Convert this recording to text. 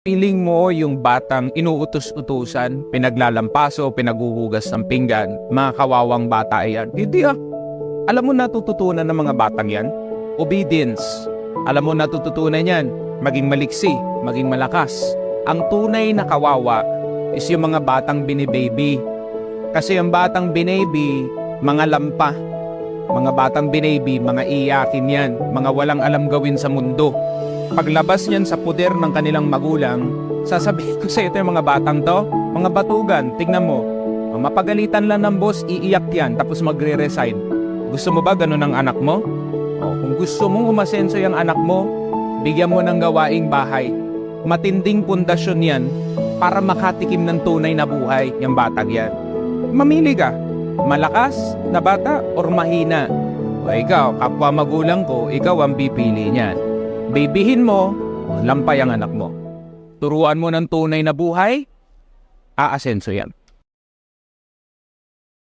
Piling mo yung batang inuutos-utusan, pinaglalampaso, pinaguhugas ng pinggan, mga kawawang bata yan. Hindi ah. Alam mo natututunan ng mga batang yan? Obedience. Alam mo natututunan yan? Maging maliksi, maging malakas. Ang tunay na kawawa is yung mga batang binibaby. Kasi yung batang binaby, mga lampa. Mga batang binaby, mga iyakin yan. Mga walang alam gawin sa mundo. Paglabas niyan sa puder ng kanilang magulang, sasabihin ko sa ito yung mga batang to, mga batugan, tignan mo. Mapagalitan lang ng boss, iiyak yan, tapos magre-resign. Gusto mo ba ganun ang anak mo? O, kung gusto mong umasenso yung anak mo, bigyan mo ng gawaing bahay. Matinding pundasyon yan para makatikim ng tunay na buhay yung batang yan. Mamili ka, malakas na bata or mahina. O ikaw, kapwa magulang ko, ikaw ang pipili niyan. Babyhin mo, lampay ang anak mo. Turuan mo ng tunay na buhay, aasenso yan.